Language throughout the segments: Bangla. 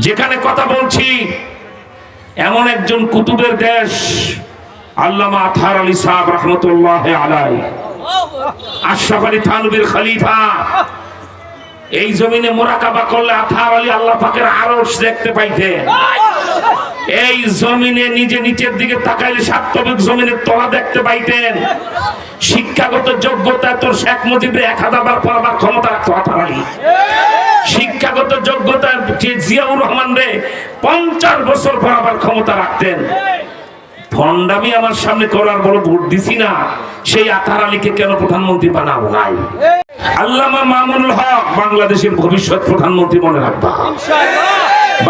যেখানে কথা বলছি এমন একজন কুতুবের দেশ, আল্লামা আতহার আলী সাহেব রহমতুল্লাহ আলাই, আশরাফ আলী থানভীর খলিফা। এই জমিনে মুরাকাবা করলে আতহার আলী আল্লাহ পাকের আরশ দেখতে পাইতেন। এই জমিনে নিজে নিচের দিকে তাকাইলে সাতবিক জমিনের তলা দেখতে পাইতেন। শিক্ষাগত যোগ্যতা তোর শেখ মুজিবের 1000 বার পড়াবার ক্ষমতা রাখতো আতহার আলী। শিক্ষাগত যোগ্যতা জিয়াউর রহমান রে 50 বছর পড়াবার ক্ষমতা রাখতেন। ভণ্ডামি আমার সামনে করার বড় ভোট দিছি না, সেই আতহার আলীকে কেন প্রধানমন্ত্রী বানাবো নাই? আল্লামা মামুনুল হক বাংলাদেশের ভবিষ্যৎ প্রধানমন্ত্রী, মনে রাখবা।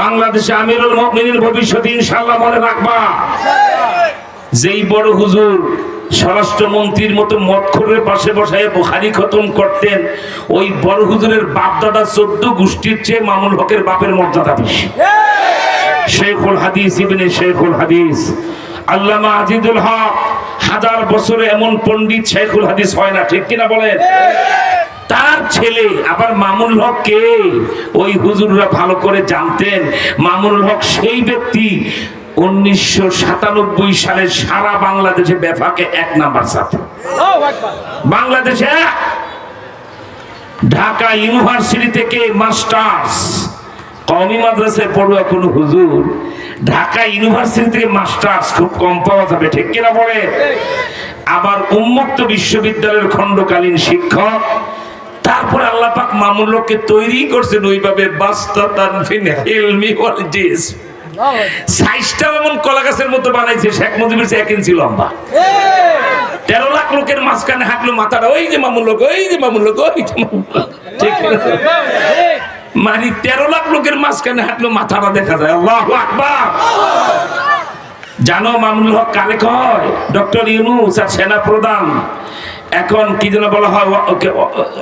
বাংলাদেশে আমিরুল মুমিনিন ভবিষ্যৎ ইনশাআল্লাহ, মনে রাখবা। যেই বড় হুজুর স্বরাষ্ট্রমন্ত্রীর মতো মদখোরের পাশে বসায় বুখারী খতম করতেন, ওই বড় হুজুরের বাপ দাদা 14 গোষ্ঠীর চেয়ে মামুনুল হকের বাপের মর্যাদা বেশি। শেখুল হাদিস ইবনে শেখুল হাদিস আল্লামা আজিজুল হক, 1000 বছরে এমন পণ্ডিত শেখুল হাদিস হয় না, ঠিক কিনা বলেন? তার ছেলে আবার মামুনুল হক কে? ওই হুজুররা ভালো করে জানতেন মামুনুল হক সেই ব্যক্তি 1997 সালে সারা বাংলাদেশে বেফাকে 1 নাম্বার ছাত্র। বাংলাদেশে ঢাকা ইউনিভার্সিটি থেকে মাস্টার্স, কওমি মাদ্রাসায় পড়ুয়া কোন হুজুর ঢাকা ইউনিভার্সিটি থেকে মাস্টার্স খুব কম পাওয়া যাবে, ঠিক কিনা বলে? আবার উন্মুক্ত বিশ্ববিদ্যালয়ের খণ্ডকালীন শিক্ষক। তারপরে আল্লাহ পাক মামুনুল হককে তৈরি করছেন ওইভাবে বাস্তাতান ফিল ইলমি ওয়াল জিসম। সাইজটা এমন কলা গাছের মতো বানাইছে, শেখ মুজিবের চেয়ে 1 ইঞ্চি লম্বা। 13 লাখ লোকের মাঝখানে হাঁটলো মাথাটা, ওই যে মামুনুল হক, ওই যে মামুনুল হক, ওই যে মামুনুল হক, ঠিক মানে 13 লাখ লোকের মাঝখানে হাঁটলো মাথাটা দেখা যায়। আল্লাহু আকবার। জানো মামুনুল হক কারে কয়? ডক্টর ইউনূস আর সেনা প্রধান, এখন কি যেন বলা হয়,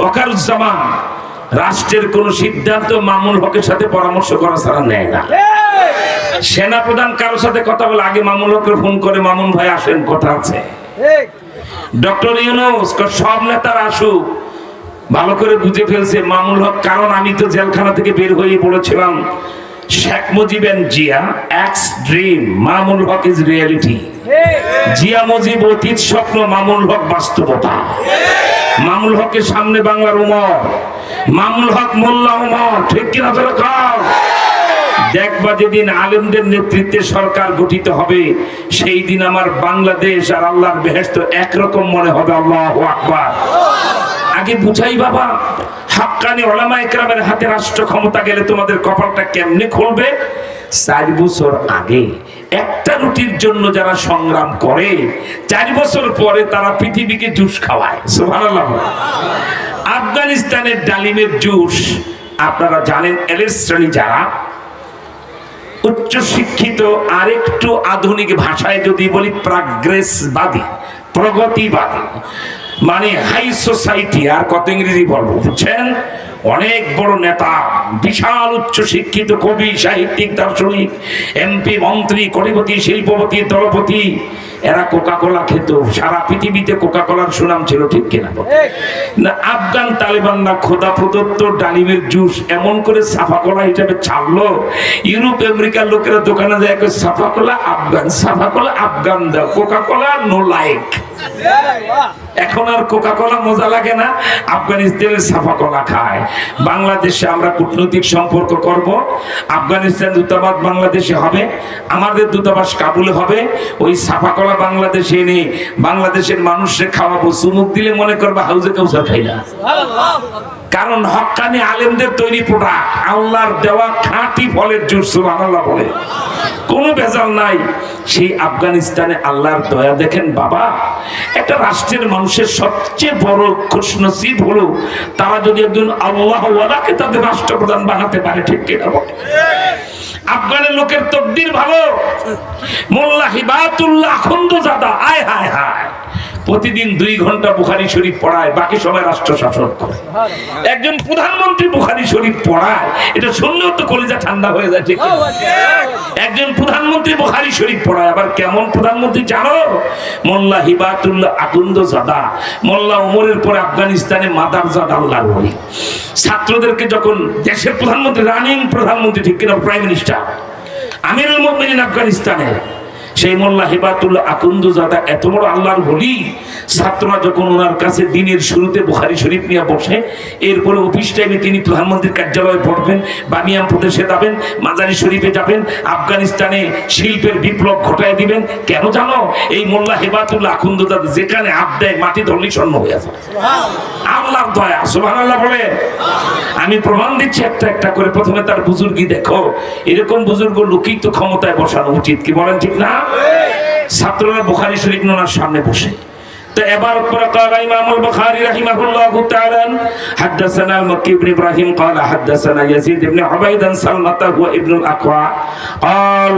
ওয়াকারুজ্জামান। রাষ্ট্রের কোন সিদ্ধান্ত মামুনুল হকের সাথে পরামর্শ করা ছাড়া নেয় না। সেনা প্রধান কারোর সাথে কথা বলে আগে মামুনুল হককে ফোন করে, মামুন ভাই আসেন, কথা আছে। ডক্টর ইউনূস সব নেতারা আসুক, ভালো করে বুঝে ফেলছে মামুনুল হক। কারণ আমি তো জেলখানা থেকে বের হয়ে পড়েছিলাম, Sheikh Mujib and Zia ex dream, Mamunul Haque is reality. Zia Mujib অতীত স্বপ্ন, মামুনুল হক বাস্তবতা। মামুনুল হকের সামনে বাংলার উমর, মামুনুল হক মোল্লা উমর, ঠিক কিনা ধরে খাও। দেখবা যেদিন আলেমদের নেতৃত্বে সরকার গঠিত হবে, সেই দিন আমার বাংলাদেশ আর আল্লাহর বেহেশত একরকম মনে হবে। আল্লাহু আকবার। আগে বুঝাই বাবা, হাক্কানি উলামা ইকরামের হাতে রাষ্ট্র ক্ষমতা গেলে তোমাদের কপালটা কেমনে খুলবে। 4 বছর আগে একটা রুটির জন্য যারা সংগ্রাম করে, 4 বছর পরে তারা পৃথিবীকে জুস খাওয়ায়। সুবহানাল্লাহ। আফগানিস্তানের ডালিমের জুস আপনারা জানেন। এলিট শ্রেণী যারা উচ্চ শিক্ষিত, আর একটু আধুনিক ভাষায় যদি বলি প্রাগ্রেসবাদী, প্রগতিবাদী, মানে হাই সোসাইটি। আর কত ইংরেজি বলবো, বুঝছেন? অনেক বড় নেতা, বিশাল উচ্চ শিক্ষিত কবি, সাহিত্যিক, দার্শনিক, এমপি, মন্ত্রী, কোটিপতি, শিল্পপতি, দলপতি, এরা কোকা কোলা খেত। সারা পৃথিবীতে কোকা কোলার সুনাম ছিল, ঠিক কিনা? না, আফগান তালেবানরা খোদা প্রদত্ত ডালিমের জুস এমন করে সাফা কোলা হিসাবে ছাড়লো, ইউরোপ আমেরিকার লোকেরা দোকানে যায়, সাফা কোলা আফগান, সাফা কোলা আফগান দাও, কোকা কোলা নো লাইক। এখন আর কোকা কোলা মজা লাগে না, আফগানিস্তানের সাফা কোলা খায়। বাংলাদেশে আমরা কূটনৈতিক সম্পর্ক করব, আফগানিস্তান দূতাবাস বাংলাদেশে হবে, আমাদের দূতাবাস কাবুলে হবে। ওই সাফা কোলা বাংলাদেশে এনে বাংলাদেশের মানুষকে খাওয়াবো। চুমুক দিলে মনে করবে হাউজে কাউসার খাই না। কারণ হক্কানি আলেমদের তৈরি প্রোডাক্ট, আল্লাহর দেওয়া খাঁটি ফলের জুস। সুবহানাল্লাহ বলে, কোনো ভেজাল নাই। সেই আফগানিস্তানে আল্লাহর দয়া দেখেন বাবা, একটা রাষ্ট্রের মানুষের সবচেয়ে বড় খুশনসিব হলো তারা যদি একজন আল্লাহ ওয়ালাকে তাদের রাষ্ট্রপ্রধান বানাতে পারে, ঠিক কিনা? আফগানের লোকের তকদির ভালো। মোল্লা হিবাতুল্লাহ আখুন্দজাদা, আয় হায় হায়, প্রতিদিন 2 ঘন্টা বুখারী শরীফ পড়ায়, বাকি সময় রাষ্ট্র শাসন করে। একজন প্রধানমন্ত্রী বুখারী শরীফ পড়ায়, এটা শুনলেও তো কলিজা ঠান্ডা হয়ে যায়, ঠিক? একজন প্রধানমন্ত্রী বুখারী শরীফ পড়ায়। আবার কেমন প্রধানমন্ত্রী জানো? মোল্লা হিবাতুল্লাহ আকুন্দজাদা, মোল্লা ওমরের পরে আফগানিস্তানে মাদারজাদা আল্লাহর ওলি। ছাত্রদেরকে যখন দেশের প্রধানমন্ত্রী, রানিং প্রধানমন্ত্রী, ঠিক কিনা, প্রাইম মিনিস্টার, আমিরুল মুমিনিন আফগানিস্তানের, সেই মোল্লা হিবাতুল্লাহ আকুন্দজাদা এত বড় আল্লাহর ওলি, ছাত্ররা যখন ওনার কাছে দিনের শুরুতে বুখারী শরীফ নিয়ে বসে, এরপরে অফিস টাইমে তিনি প্রধানমন্ত্রীর কার্যালয়ে পড়বেন, বামিয়ান প্রদেশে যাবেন, মাজারি শরীফে যাবেন, আফগানিস্তানে শিল্পের বিপ্লব ঘটায় দিবেন। কেন জানো? এই মোল্লা হিবাতুল্লাহ আকুন্দজাদা যেখানে হাত দেয় মাটি ধরলেই স্বর্ণ হয়ে যায়। আল্লাহর দয়া, সুবহানাল্লাহ বলে। আমি প্রমাণ দিচ্ছি একটা একটা করে। প্রথমে তার বুজুর্গি দেখো। এরকম বুজুর্গ লোকই তো ক্ষমতায় বসানো উচিত, কি বলেন ঠিক না? ছাত্ররা বুখারী শরীফ ওনার সামনে বসে, তো এবার قال امام البخاري رحمه الله تعالى حدثنا المكي بن ابراهيم قال حدثنا يزيد بن عبيد سلمة هو ابن الاقوى قال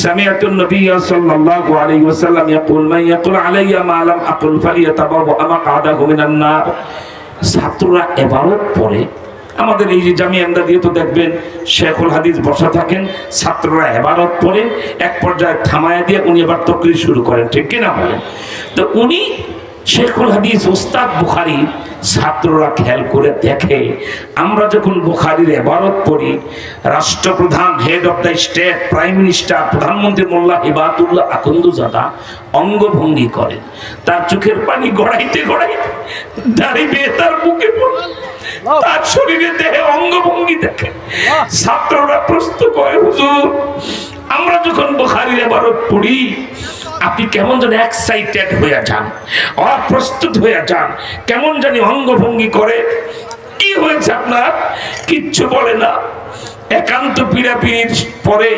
سمعت النبي صلى الله عليه وسلم يقول من يقول علي ما لم اقل فليتبوأ مقعده من النار। ছাত্ররা এবারত পড়ে। আমাদের এই যে জামিয়া আমদাদিয়ে তো দেখবেন শেখুল হাদিস বসা থাকেন, ছাত্ররা এবারত পড়ে, এক পর্যায়ে থামায়া দিয়ে উনি এবার তকরির শুরু করেন, ঠিক কিনা বলেন? তো উনি শেখুল হাদিস উস্তাদ বুখারী, ছাত্ররা খেয়াল করে দেখে আমরা যখন বুখারীর এবারত পড়ি, রাষ্ট্রপ্রধান, head of the state, prime minister, প্রধানমন্ত্রী মোল্লা হিবাতুল্লাহ আকুন্দজাদা অঙ্গভঙ্গি করেন, তার চোখের পানি গড়াইতে গড়াইতে দাঁড়ি বেয়ে তার বুকে পড়ে, তার শরীরে দেহে অঙ্গভঙ্গি দেখে। ছাত্ররা প্রশ্ন করে, হুজুর আমরা যখন বুখারীর ইবারত পড়ি আপনি কেমন যেন এক্সাইটেড হয়ে যান, অপ্রস্তুত হয়ে যান, কেমন জানি অঙ্গভঙ্গি করে। কি হয়েছে আপনার? কিচ্ছু বলে না। একান্ত পীড়াপিড়ির পরে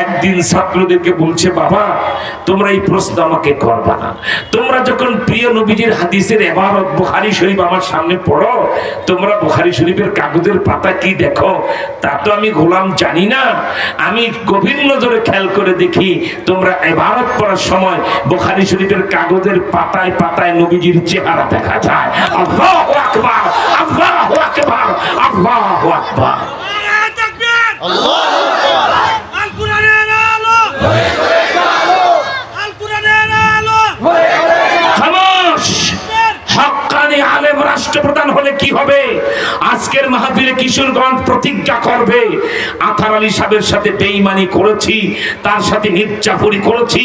একদিন ছাত্রদেরকে বলছে, বাবা তোমরা এই প্রশ্ন আমাকে করবা না, তোমরা যখন প্রিয় নবীজির হাদিসের ইবারত বুখারী শরীফ আমার সামনে পড়ো, তোমরা বুখারী শরীফের কাগজের পাতা কি দেখো তা তো আমি গোলাম জানি না। আমি গভীর নজরে খেয়াল করে দেখি তোমরা ইবারত পড়ার সময় বুখারী শরীফের কাগজের পাতায় পাতায় নবীজির চেহারা দেখা যায়। আল্লাহু আকবার, আল্লাহু আকবার, আল্লাহু আকবার, আল্লাহু আকবার। রাষ্ট্রপ্রধান হলে কি হবে? আজকের মাহফিলে কিশোরগঞ্জ প্রতিজ্ঞা করবে, আথার আলী সাহেবের সাথে বেঈমানি করেছি, তার সাথে মির্জাফরি করেছি,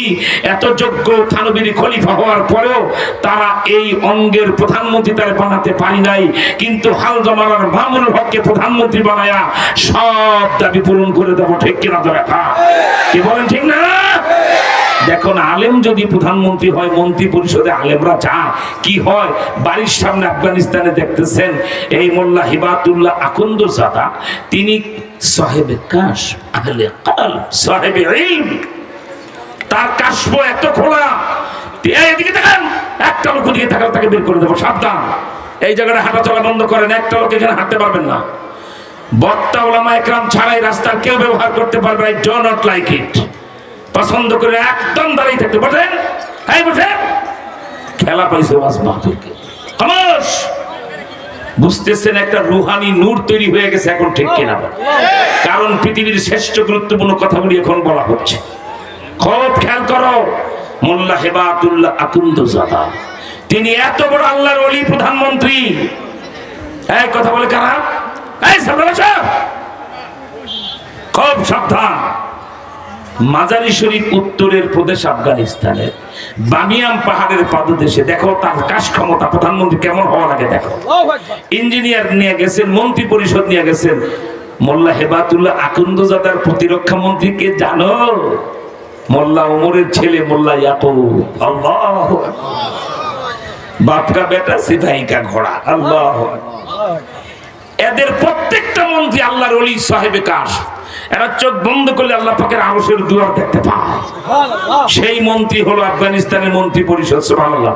এত যোগ্য থানবীর খলিফা হওয়ার পরেও তারা এই অঙ্গের প্রধানমন্ত্রী তারা বানাতে পারি নাই, কিন্তু হাল জমানার মামুনুল হককে প্রধানমন্ত্রী বানায়া সব দাবি পূরণ করে দেবো, ঠিক কিনা ধরে কি বলেন, ঠিক না? দেখুন, আলেম যদি প্রধানমন্ত্রী হয়, মন্ত্রী পরিষদে আলেমরা যায়, কি হয়? বাড়ির সামনে আফগানিস্তানে দেখতেছেন এই মোল্লা হিবাতুল্লাহ আকুন্দজাদা, তিনি সাহেবে কাশ, আহলে কলব, সাহেবে ইলম, তার কাশফ এত খোলা। এদিকে দেখেন, একটা লোক দিকে তাকালে তাকে বের করে দেবো, সাবধান, এই জায়গাটা হাঁটা চলা বন্ধ করেন, একটা লোক এখানে হাঁটতে পারবেন না। বক্তা ওলামা একরাম ছাড়াই রাস্তার কেউ ব্যবহার করতে পারবে, I do not like it. পছন্দ করে একদম দাঁড়িয়ে থাকতে, বসেন, হ্যাঁ বসেন, খেলা পাইছে ওয়াজ মাহফিলকে। খামোশ। বুঝতেছেন একটা রুহানি নূর তৈরি হয়ে গেছে এখন, ঠিক কিনা? কারণ পৃথিবীর শ্রেষ্ঠ গুরুত্বপূর্ণ কথাগুলি এখন বলা হচ্ছে। খুব খেয়াল করো, মোল্লা হিবাতুল্লাহ আকুন্দজাদা তিনি এত বড় আল্লাহর ওলি, প্রধানমন্ত্রী। এই কথা বলে কারা? এই সাবধান, খুব সাবধান। মাজারি শরীফ উত্তরের প্রদেশ আফগানিস্তানের বামিয়ান পাহাড়ের পাদদেশে। দেখো তার কাশ ক্ষমতা, প্রধানমন্ত্রী কেমন হওয়া লাগে দেখো। ইঞ্জিনিয়ার নিয়ে গেছেন, মন্ত্রী পরিষদ নিয়ে গেছেন। মোল্লা হিবাতুল্লাহ আকুন্দজাদার প্রতিরক্ষা মন্ত্রী কে জানো? মোল্লা ওমরের ছেলে মোল্লা ইয়াকুব। আল্লাহু আকবার। বাপ কা বেটা সিপাহী কা ঘোড়া। আল্লাহু আকবার। এদের প্রত্যেকটা মন্ত্রী আল্লাহর ওলি, সাহেবে কাশ। এরা চোখ বন্ধ করলে আল্লাহ পাকের আরশের দুয়ার দেখতে পায়। সেই মন্ত্রী হলো আফগানিস্তানের মন্ত্রী পরিষদ। সুবহানাল্লাহ।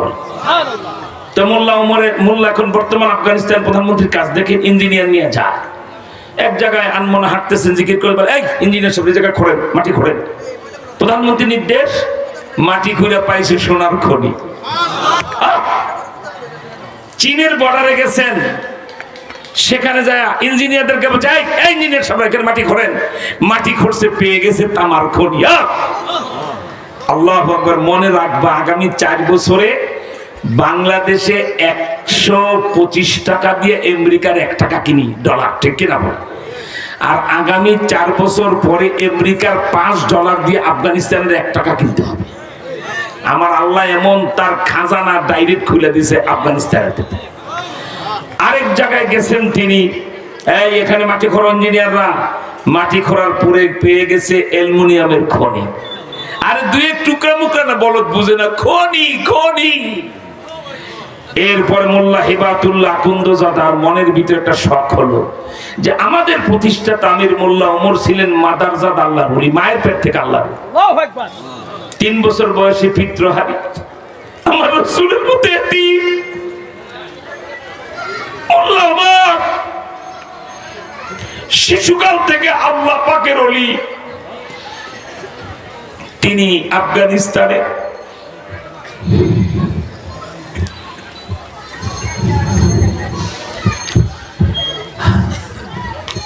তো মোল্লা এখন বর্তমান আফগানিস্তান প্রধানমন্ত্রীর কাজ দেখে ইঞ্জিনিয়ার নিয়ে যায়। এক জায়গায় আনমনা হাঁটতেছেন, জিকির করে বলে, এই ইঞ্জিনিয়ার সব জায়গায় খোঁড়েন, মাটি খোঁড়েন। প্রধানমন্ত্রী নির্দেশ, মাটি খুঁড়ে পাইছে সোনার খনি। চীনের বর্ডারে গেছেন, সেখানে যায় ইঞ্জিনিয়ারদেরকে বলছে, এই ইঞ্জিনিয়ার সবাই এখানে মাটি খোঁড়েন। মাটি খুঁড়ছে, পেয়ে গেছে তামার খনি। আল্লাহু আকবার। মনে রাখবা, আগামী 4 বছরে বাংলাদেশে 125 টাকা দিয়ে আমেরিকার 1 টাকা কিনি ডলার, ঠিক কিনা বল? আর আগামী 4 বছর পরে আমেরিকার $5 দিয়ে আফগানিস্তানের 1 টাকা কিনতে হবে। আমার আল্লাহ এমন তার খাজানা ডাইরেক্ট খুলে দিছে আফগানিস্তানের। আরেক জায়গায় গেছেন তিনি, এখানে মাটি খোঁড়া ইঞ্জিনিয়াররা মাটি খোঁড়ার পরে পেয়ে গেছে অ্যালুমিনিয়ামের খনি। আরে দুই টুকরা মুকরা না, বলদ বুঝে না, খনি খনি। এরপর মোল্লা হিবাতুল্লাহ আকুন্দজাদার মনের ভিতরে একটা শখ হলো যে আমাদের প্রতিষ্ঠাতা আমির মোল্লা ওমর ছিলেন মাদারজাদ আল্লাহর ওলি, মায়ের পেট থেকে আল্লাহর। 3 বছর বয়সে পিতৃহারি, আমার রাসূলের মতো এতিম। মোল্লা ওমর শিশুকাল থেকে আল্লাহ পাকের ওলি। তিনি আফগানিস্তানে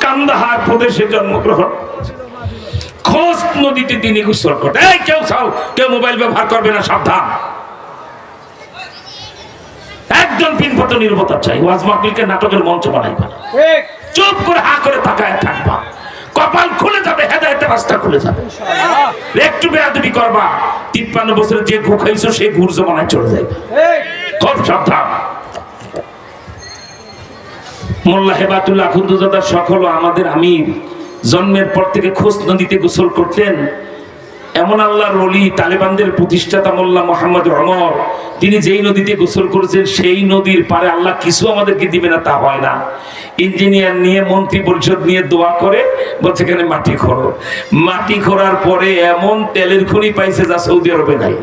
কান্দাহার প্রদেশে জন্মগ্রহণ। খোঁজ নদীতে তিনি গোসল করতেন। কেউ মোবাইল ব্যবহার করবে না, সাবধান। একজন পিনপত নির্ভরতা চাই। ওয়াজ মাহফিলকে নাটকের মঞ্চ বানাইবা, চুপ করে হা করে তাকায় থাকবা, কপাল খুলে যাবে, হেদায়েতের রাস্তা খুলে যাবে। একটু বেয়াদবি করবা, 53 বছরে যে ঘু খাইছো সেই ঘুর জমানায় চলে যাবে। খুব সাবধান। মোল্লা হেবাতুল্লাহ আকুন্দজাদার শখ হলো আমাদের আমির জন্মের পর থেকে খোঁজ নদীতে গোসল করতেন। এমন আল্লাহর ওলি, তালেবানদের প্রতিষ্ঠাতা মোল্লা মোহাম্মদ ওমর, তিনি যেই নদীতে গোসল করেছেন সেই নদীর পারে আল্লাহ কিছু আমাদেরকে দিবে না তা হয় না। ইঞ্জিনিয়ার নিয়ে, মন্ত্রী পরিষদ নিয়ে দোয়া করে বলছে এখানে মাটি খোঁড়ো। মাটি খোঁড়ার পরে এমন তেলের খনি পাইছে যা সৌদি আরবে নাই।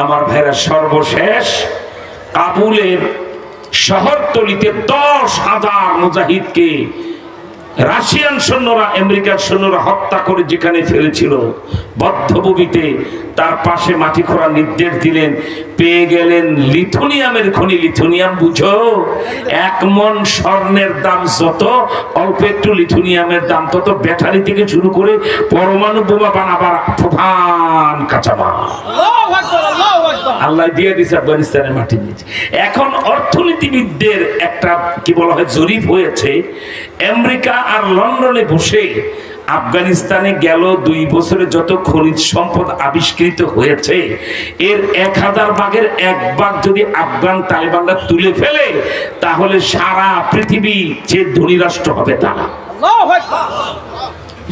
আমার ভাইরা, সর্বশেষ কাবুলের শহরতলিতে 10,000 মুজাহিদকে রাশিয়ান সৈন্যরা, আমেরিকার সৈন্যরা হত্যা করে যেখানে ফেলেছিল বদ্ধভূমিতে, তার পাশে মাটি খোঁড়ার নির্দেশ দিলেন। পেয়ে গেলেন লিথুনিয়ামের খনি। লিথুনিয়াম বুঝো? 1 মণ স্বর্ণের দাম যত, অল্প একটু লিথুনিয়ামের দাম তত। ব্যাটারি থেকে শুরু করে পরমাণু বোমা বানাবার প্রধান কাঁচামাল আল্লাহ দিয়ে দিয়েছে আফগানিস্তানের মাটির নিচে। এখন অর্থনীতিবিদদের একটা কি বলা হয় জরিপ হয়েছে, আমেরিকা আর লন্ডনে বসে আফগানিস্তানে গেল 2 বছরে যত খনিজ সম্পদ আবিষ্কৃত হয়েছে, এর 1000 ভাগের 1 ভাগ যদি আফগান তালেবানরা তুলে ফেলে, তাহলে সারা পৃথিবী যে ধনী রাষ্ট্র হবে তারা।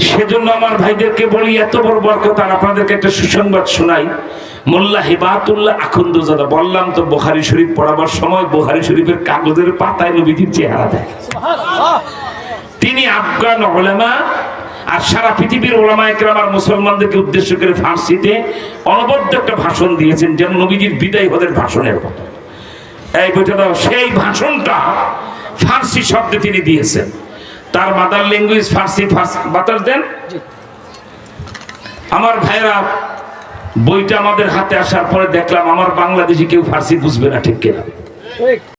সেজন্য আমার ভাইদেরকে বলি, এত বড় বরকত। আর আপনাদেরকে একটা সুসংবাদ শোনাই। মোল্লা হিবাতুল্লাহ আকুন্দজাদা, বললাম তো বুখারী শরীফ পড়াবার সময় বুখারী শরীফের কাগজের পাতায় নবীজির চেহারা দেখে। তিনি আফগান উলামা আর সারা পৃথিবীর উলামা ইকরাম আর মুসলমানদেরকে উদ্দেশ্য করে ফার্সিতে অনবদ্য একটা ভাষণ দিয়েছেন, যেন নবীজির বিদায় হদের ভাষণের মতো। এই বইটা দাও, সেই ভাষণটা ফার্সি শব্দে তিনি দিয়েছেন। তার মাদার ল্যাঙ্গুয়েজ ফার্সি। বাতাস দেন আমার ভাইরা। বইটা আমাদের হাতে আসার পরে দেখলাম আমার বাংলাদেশি কেউ ফার্সি বুঝবে না, ঠিক কিনা?